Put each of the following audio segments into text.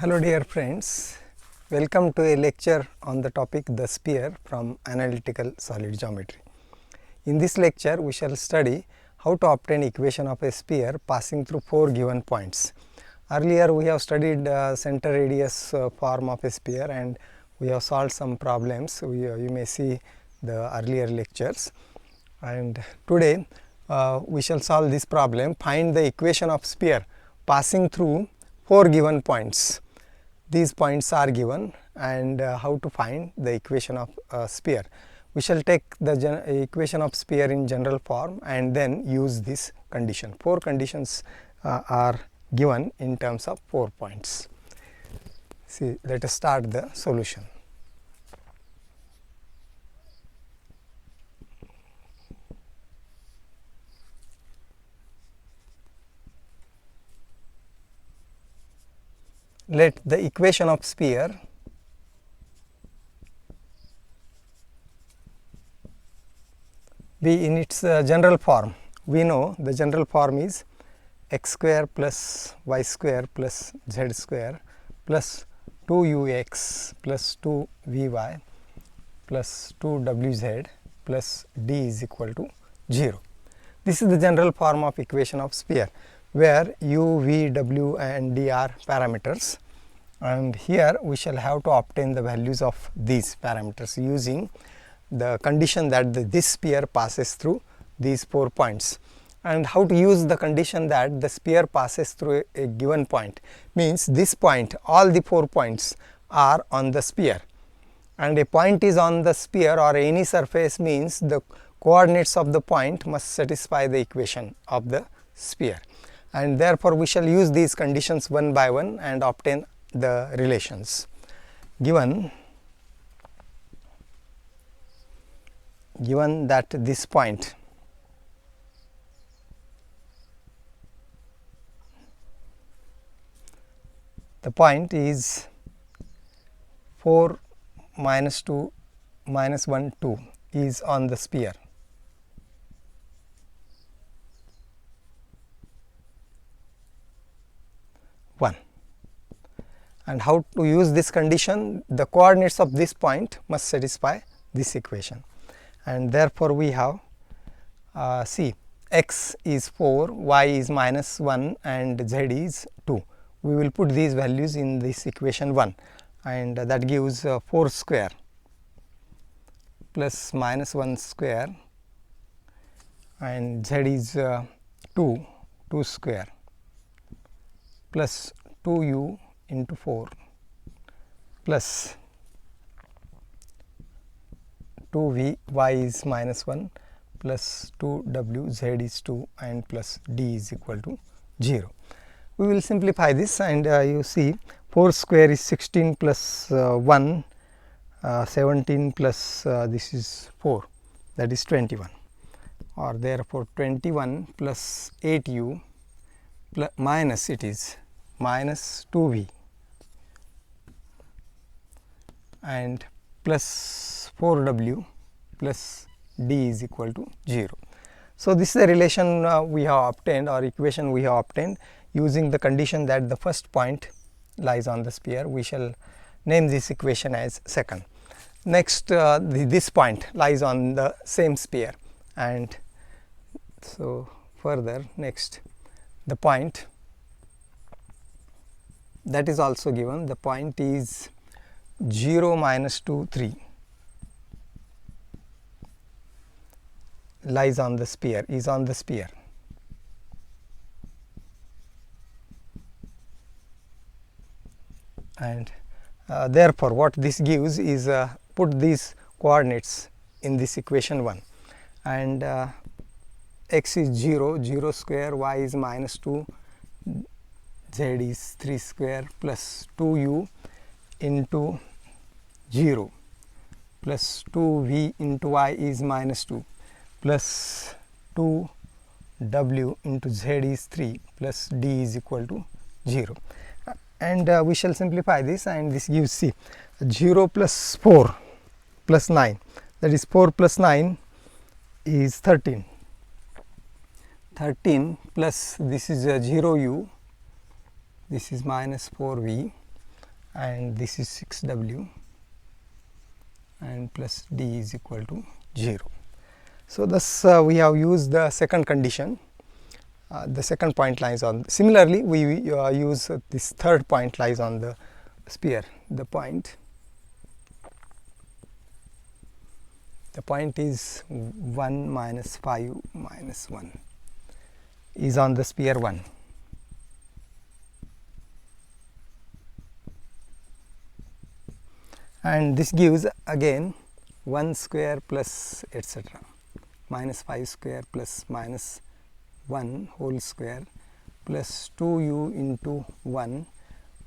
Hello dear friends, welcome to a lecture on the topic the sphere from analytical solid geometry. In this lecture we shall study how to obtain equation of a sphere passing through 4 given points. Earlier we have studied center radius form of a sphere and we have solved some problems. You may see the earlier lectures, and today we shall solve this problem. Find the equation of sphere passing through 4 given points. These points are given, and how to find the equation of sphere. We shall take the equation of sphere in general form and then use this condition. 4 conditions are given in terms of 4 points. See, let us start the solution. Let the equation of sphere be in its general form. We know the general form is x square plus y square plus z square plus 2ux plus 2vy plus 2wz plus d is equal to 0. This is the general form of equation of sphere, where u, v, w and d are parameters, and here we shall have to obtain the values of these parameters using the condition that this sphere passes through these 4 points. And how to use the condition that the sphere passes through a given point means this point, all the 4 points are on the sphere, and a point is on the sphere or any surface means the coordinates of the point must satisfy the equation of the sphere, and therefore we shall use these conditions one by one and obtain the relations. Given that this point is 4 minus 2 minus 1 2 is on the sphere. And how to use this condition? The coordinates of this point must satisfy this equation, and therefore we have see x is 4, y is minus 1 and z is 2. We will put these values in this equation 1, and that gives 4 square plus minus 1 square, and z is 2 square plus 2u into 4 plus 2v, y is minus 1 plus 2w, z is 2 and plus d is equal to 0. We will simplify this, and you see 4 square is 16 plus 1, 17 plus this is 4, that is 21, or therefore 21 plus 8u plus minus it is minus 2v and plus 4w plus d is equal to 0. So, this is the relation we have obtained, or equation we have obtained using the condition that the first point lies on the sphere. We shall name this equation as second. Next, this point lies on the same sphere, and so further next the point that is also given. The point is 0 minus 2 3 lies on the sphere, is on the sphere, and therefore what this gives is put these coordinates in this equation 1, and x is 0, 0 square, y is minus 2, z is 3 square plus 2u into 0 plus 2v into y is minus 2 plus 2w into z is 3 plus d is equal to 0. And we shall simplify this, and this gives c 0 plus 4 plus 9, that is 4 plus 9 is 13. 13 plus this is 0u, this is minus 4v and this is 6w, and plus d is equal to 0. So, thus we have used the second condition, the second point lies on. Similarly, we use this third point lies on the sphere. The point is 1 minus 5 minus 1 is on the sphere 1. And this gives again 1 square plus etc. minus 5 square plus minus 1 whole square plus 2u into 1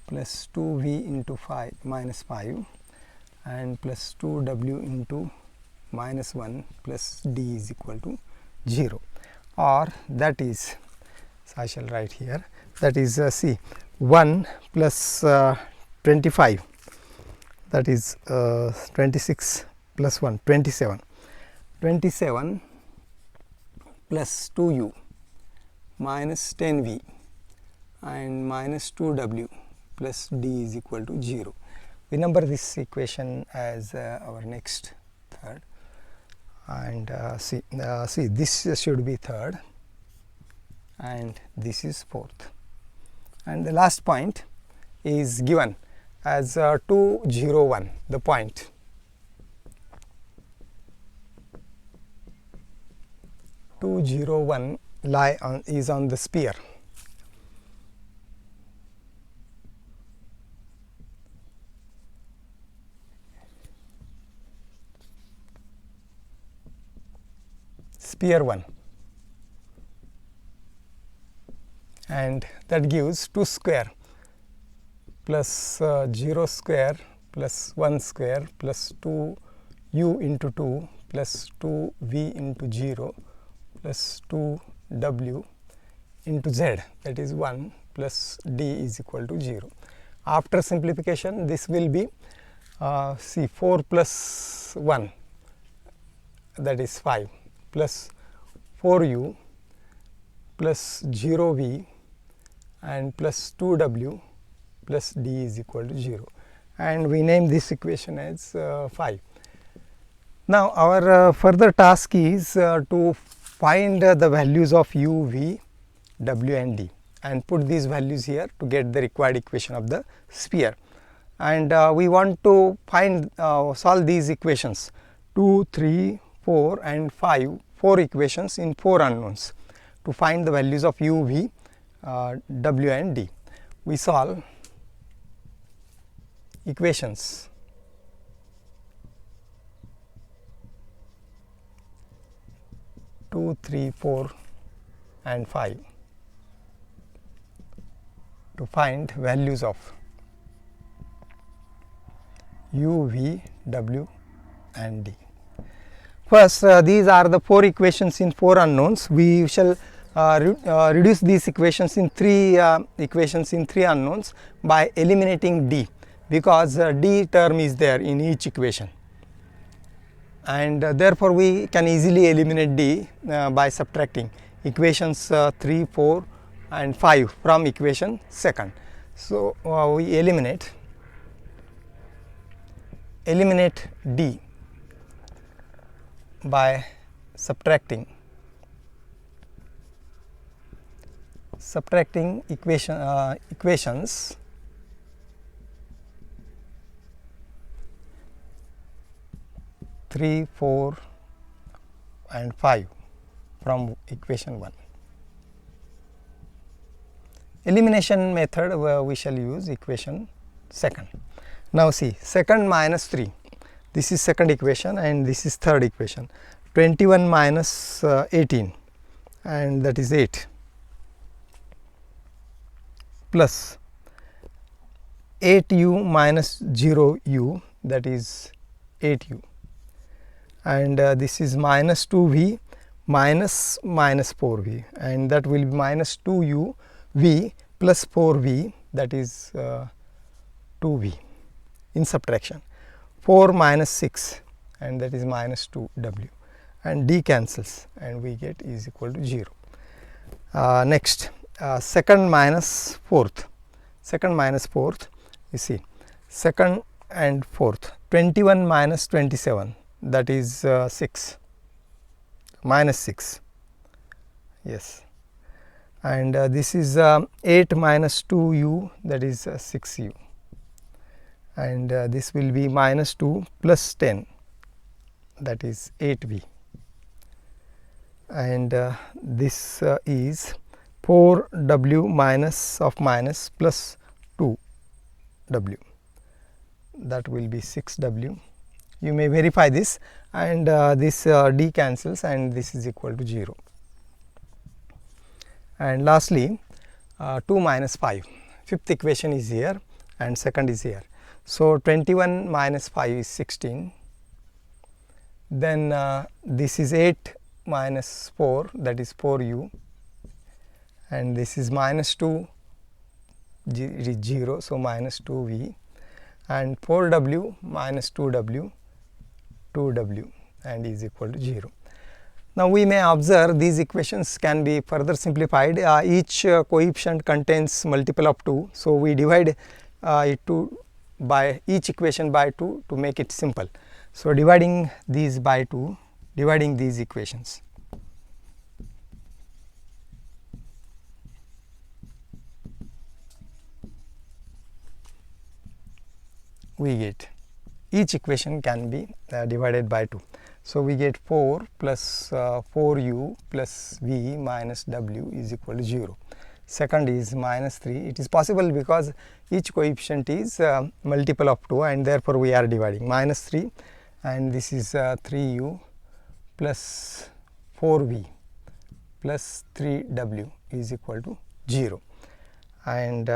plus 2v into 5 minus 5 and plus 2w into minus 1 plus d is equal to 0, or that is, so I shall write here, that is see 1 plus 25, that is 26 plus 1, 27, 27 plus 2u minus 10v and minus 2w plus d is equal to 0. We number this equation as our next third, and see this should be third and this is fourth, and the last point is given as 201, the point. Is on the sphere. Sphere 1, and that gives 2 square plus 0 square plus 1 square plus 2 u into 2 plus 2 v into 0 plus 2 w into z, that is 1 plus d is equal to 0. After simplification, this will be see 4 plus 1, that is 5 plus 4u plus 0v and plus 2w plus d is equal to 0, and we name this equation as 5. Now, our further task is to find the values of u, v, w and d and put these values here to get the required equation of the sphere. And we want to find solve these equations 2, 3, 4 and 5, 4 equations in 4 unknowns to find the values of u, v, w and d. We solve equations 2, 3, 4 and 5 to find values of u, v, w and d. First, these are the 4 equations in 4 unknowns. We shall reduce these equations in 3 unknowns by eliminating d, because d term is there in each equation, and therefore we can easily eliminate d by subtracting equations 3, 4 and 5 from equation second. So, we eliminate d by subtracting equations 3, 4 and 5 from equation 1. Elimination method we shall use equation second. Now, see second minus 3, this is second equation and this is third equation. 21 minus 18 and that is 8 plus 8u minus 0u, that is 8u, and this is minus 2v minus 4v, and that will be minus 2u v plus 4v, that is 2v in subtraction. 4 minus 6 and that is minus 2w, and d cancels and we get is equal to 0. Next, second minus fourth, you see second and fourth. 21 minus 27, that is 6, minus 6, yes, and this is 8 minus 2u, that is 6u, and this will be minus 2 plus 10, that is 8v, and this is 4w minus of minus plus 2w, that will be 6w. You may verify this, and this d cancels and this is equal to 0. And lastly 2 minus 5, fifth equation is here and second is here. So 21 minus 5 is 16, then this is 8 minus 4, that is 4u, and this is minus 2, it is 0, so minus 2v, and 4w minus 2w, 2w, and is equal to 0. Now we may observe these equations can be further simplified. Each coefficient contains multiple of 2, so we divide it by each equation by 2 to make it simple. So dividing these by 2, dividing these equations, we get each equation can be divided by 2. So we get 4 plus 4u plus v minus w is equal to 0. Second is minus 3. It is possible because each coefficient is multiple of 2, and therefore we are dividing. Minus 3, and this is 3u plus 4v plus 3w is equal to 0, and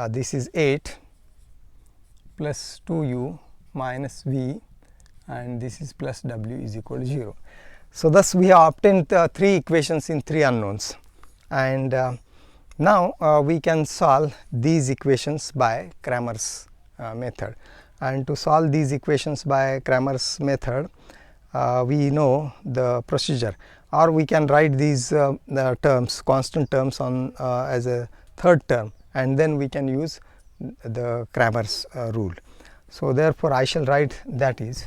this is 8 plus 2u minus v, and this is plus w is equal to 0. So thus we have obtained 3 equations in 3 unknowns, and now we can solve these equations by Cramer's method. And to solve these equations by Cramer's method, we know the procedure, or we can write these terms, constant terms, on as a third term, and then we can use the Cramer's rule. So therefore I shall write that is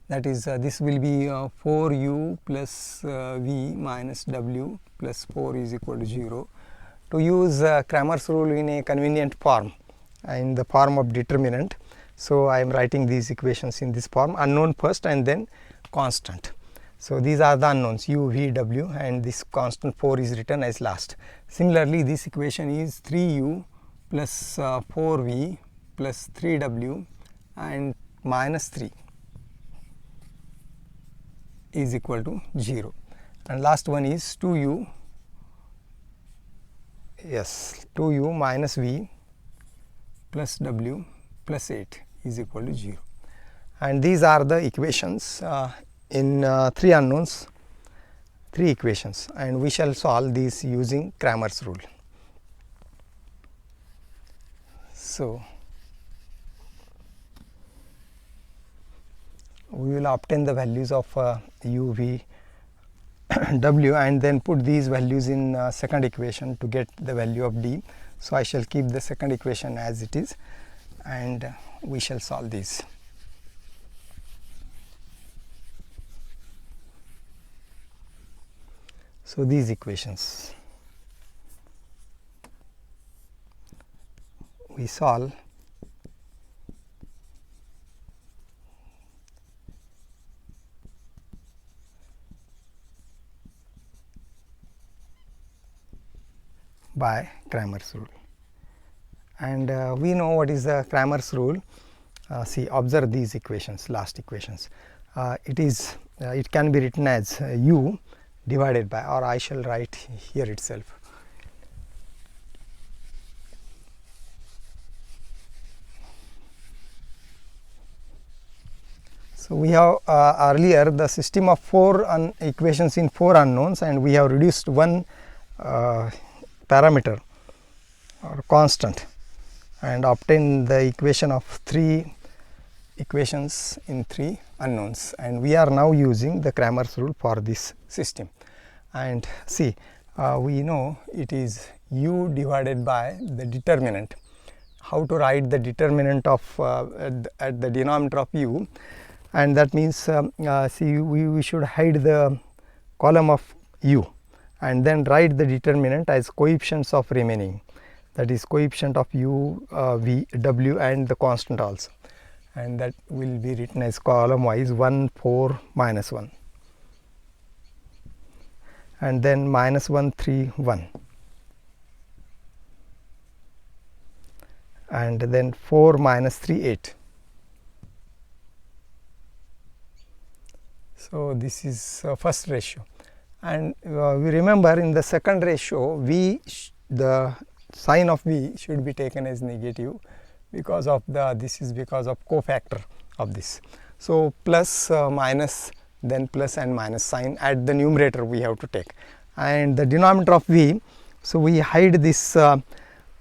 this will be 4u plus v minus w plus 4 is equal to 0. To use Cramer's rule in a convenient form, in the form of determinant, so I am writing these equations in this form: unknown first and then constant. So these are the unknowns u, v, w, and this constant 4 is written as last. Similarly, this equation is 3u plus 4v plus 3w and minus 3 is equal to 0, and last one is 2u, yes, 2u minus v plus w plus 8 is equal to 0. And these are the equations in 3 unknowns, 3 equations, and we shall solve these using Cramer's rule. So we will obtain the values of u, v, w, and then put these values in second equation to get the value of d. So I shall keep the second equation as it is, and we shall solve these. So these equations we solve by Cramer's rule, and we know what is the Cramer's rule. See, observe these equations, last equations. It can be written as u divided by, or I shall write here itself. So we have earlier the system of 4 equations in 4 unknowns, and we have reduced one parameter or constant and obtain the equation of 3 equations in 3 unknowns, and we are now using the Cramer's rule for this system. And see, we know it is u divided by the determinant. how to write the determinant of at the denominator of u, and that means see we should hide the column of u and then write the determinant as coefficients of remaining, that is coefficient of u, v, w and the constant also, and that will be written as column wise 1 4 minus 1 and then minus 1 3 1 and then 4 minus 3 8. So, this is first ratio, and we remember in the second ratio v the sign of v should be taken as negative because of the this is because of cofactor of this. So, plus minus then plus and minus sign at the numerator we have to take, and the denominator of v. So, we hide this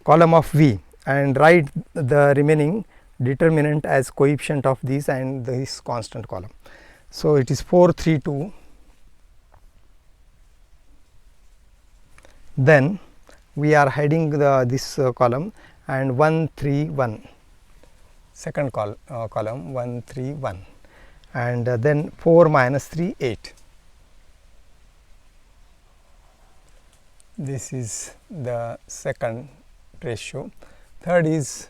column of v and write the remaining determinant as coefficient of this and this constant column. So, it is 4 3 2, then we are hiding this column and 1 3 1 second column 1 3 1 and then 4 minus 3 8. This is the second ratio. Third is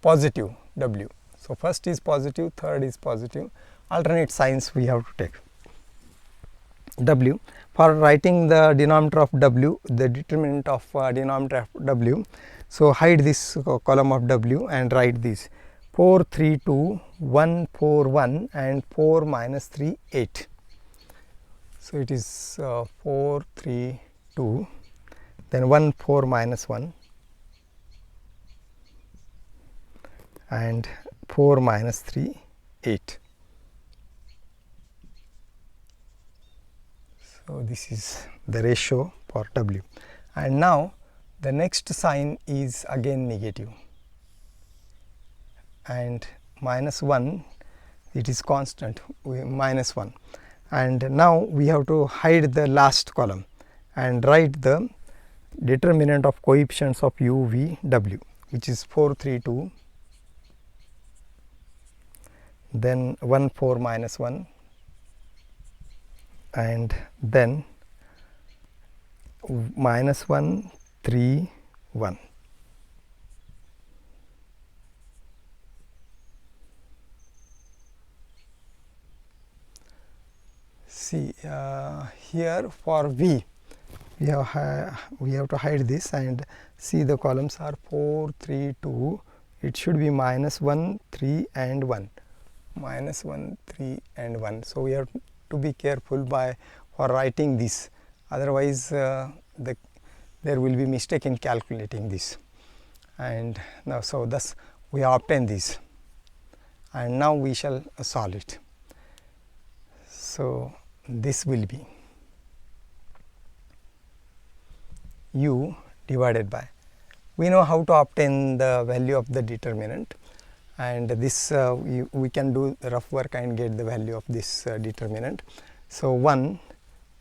positive w. So, first is positive, third is positive, alternate signs we have to take. W, for writing the denominator of w, the determinant of denominator of w. So, hide this column of w and write this 4 3 2 1 4 1 and 4 minus 3 8. So, it is 4 3 2 then 1 4 minus 1 and 4 minus 3 8. So, this is the ratio for w, and now the next sign is again negative and minus 1, it is constant minus 1, and now we have to hide the last column and write the determinant of coefficients of u v w, which is 4 3 2 then 1 4 minus 1 and then minus 1 3 1. See here for v we have to hide this and see the columns are 4 3 2, it should be minus 1 3 and 1, minus 1 3 and 1. So, we have to be careful for writing this, otherwise there will be mistake in calculating this, and now so thus we obtain this, and now we shall solve it. So, this will be u divided by, we know how to obtain the value of the determinant, and this we can do rough work and get the value of this determinant. So, 1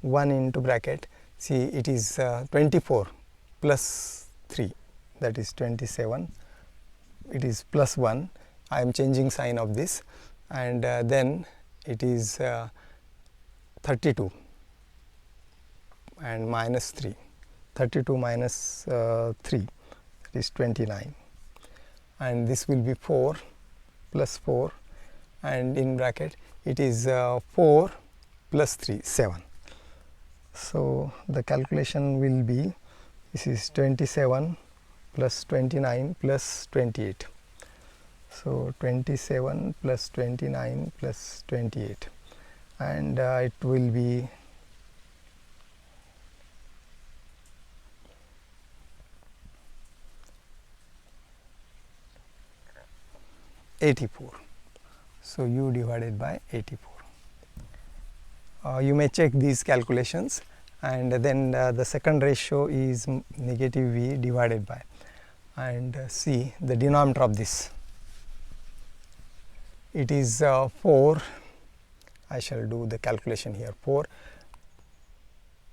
into bracket, see it is 24 plus 3, that is 27, it is plus 1, I am changing sign of this, and then it is 32 and minus 3, 32 minus 3, that is 29, and this will be 4 plus 4, and in bracket it is 4 plus 3 7. So, the calculation will be, this is 27 plus 29 plus 28. So, 27 plus 29 plus 28, and it will be 84. So, u divided by 84. You may check these calculations, and then the second ratio is negative v divided by, and see the denominator of this, it is 4, I shall do the calculation here, 4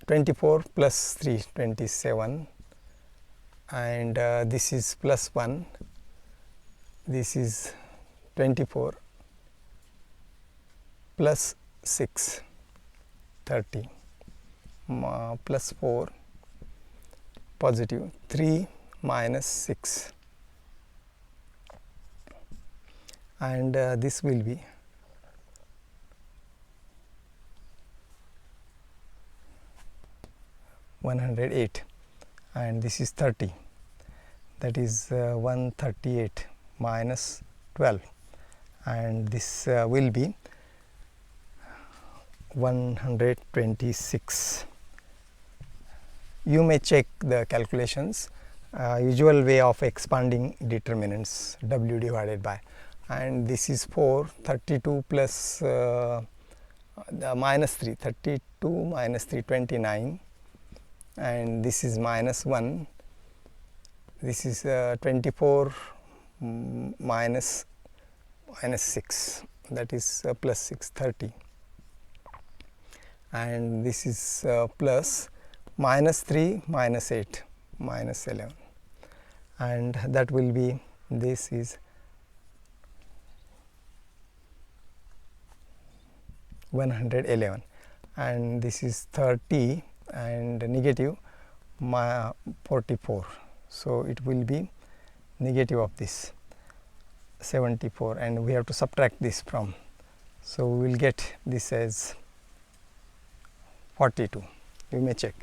24 plus 3 27, and this is plus 1 this is 24 plus 6 30 plus 4 positive 3 minus 6, and this will be 108, and this is 30, that is 138 minus 12, and this will be 126. You may check the calculations, usual way of expanding determinants w divided by, and this is 4, 32 plus minus 3, 32 minus 3, 29, and this is minus 1, this is 24 minus 6, that is plus 6, 30, and this is plus minus 3 minus 8 minus 11, and that will be, this is 111, and this is 30 and negative 44. So, it will be negative of this 74, and we have to subtract this from. So, we will get this as 42, you may check.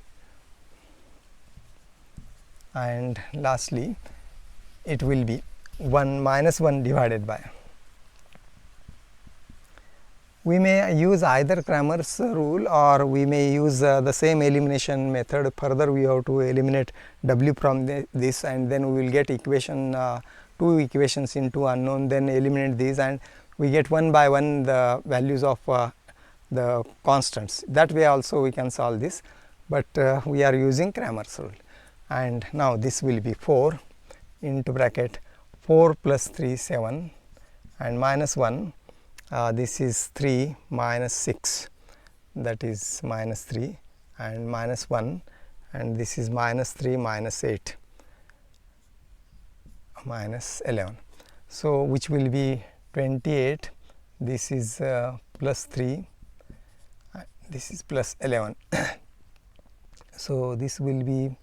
And lastly, it will be 1 minus 1 divided by. We may use either Cramer's rule, or we may use the same elimination method. Further, we have to eliminate w from this, and then we will get equation, two equations into unknown, then eliminate these, and we get one by one the values of the constants. That way also we can solve this, but we are using Cramer's rule. And now this will be 4 into bracket 4 plus 3 7, and minus 1, this is 3 minus 6, that is minus 3, and minus 1, and this is minus 3 minus 8 minus 11. So, which will be 28, this is plus 3, this is plus 11. So, this will be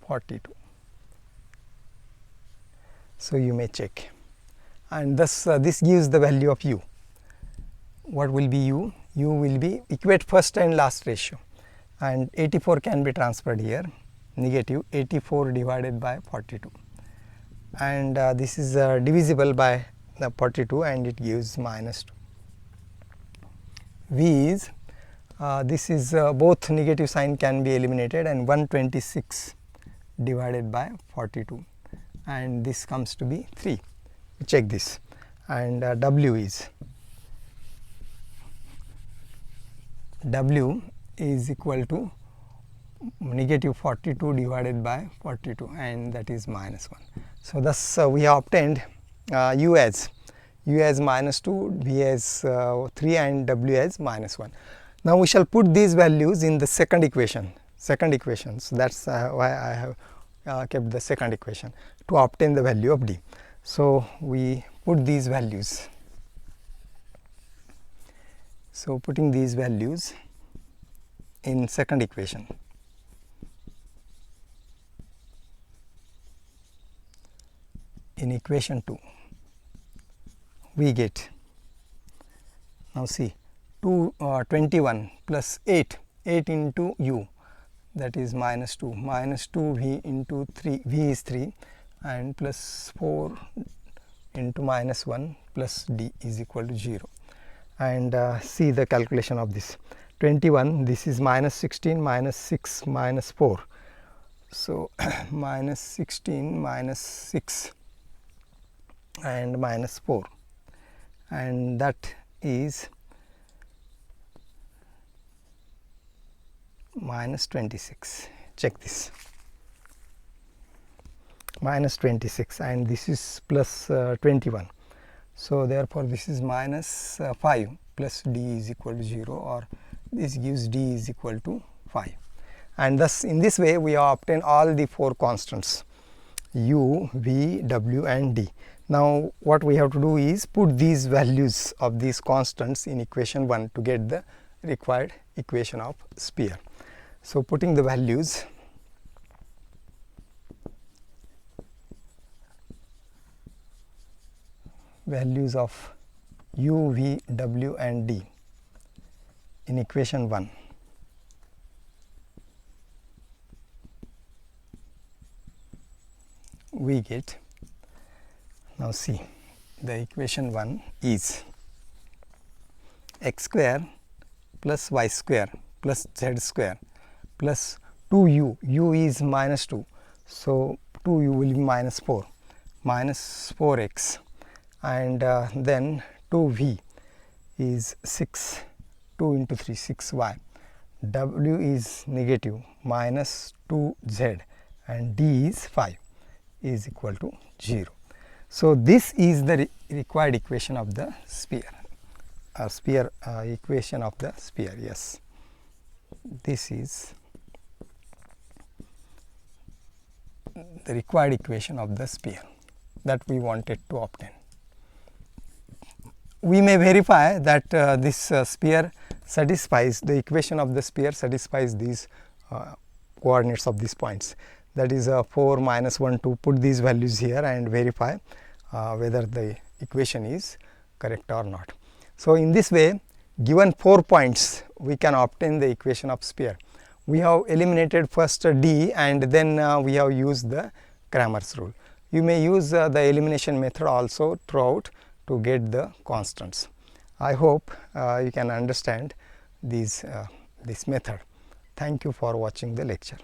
42. So, you may check, and thus this gives the value of u. What will be u? U will be equate first and last ratio, and 84 can be transferred here, negative 84 divided by 42, and this is divisible by the 42, and it gives minus 2. V is, this is both negative sign can be eliminated, and 126 divided by 42, and this comes to be 3. Check this, and w is equal to negative 42 divided by 42, and that is minus 1. So, thus we have obtained u as minus 2, v as 3, and w as minus 1. Now, we shall put these values in the second equation. So, that is why I have kept the second equation to obtain the value of d. So, we put these values. So, putting these values in second equation. In equation 2, we get, now see, 21 plus 8 into u, that is minus 2, minus 2 v into 3, v is 3, and plus 4 into minus 1 plus d is equal to 0. And see the calculation of this. 21, this is minus 16 minus 6 minus 4. So, minus 16 minus 6 and minus 4, and that is minus 26. Check this, minus 26, and this is plus 21. So, therefore, this is minus 5 plus d is equal to 0, or this gives d is equal to 5. and thus in this way we have obtained all the 4 constants u, v, w and d. Now what we have to do is put these values of these constants in equation 1 to get the required equation of sphere. So putting the values, of u, v, w and d in equation 1, we get, now see, the equation 1 is x square plus y square plus z square plus 2u, u is minus 2, so 2u will be minus 4, minus 4x, and then 2v is 6, 2 into 3 6y, w is negative minus 2z and d is 5 is equal to 0. So this is the required equation of the sphere, equation of the sphere. Yes, this is the required equation of the sphere that we wanted to obtain. We may verify that this sphere satisfies, the equation of the sphere satisfies these coordinates of these points, that is 4, minus 1, 2. Put these values here and verify whether the equation is correct or not. So in this way, given 4 points, we can obtain the equation of sphere. We have eliminated first d and then we have used the Cramer's rule. You may use the elimination method also throughout to get the constants. I hope you can understand this method. Thank you for watching the lecture.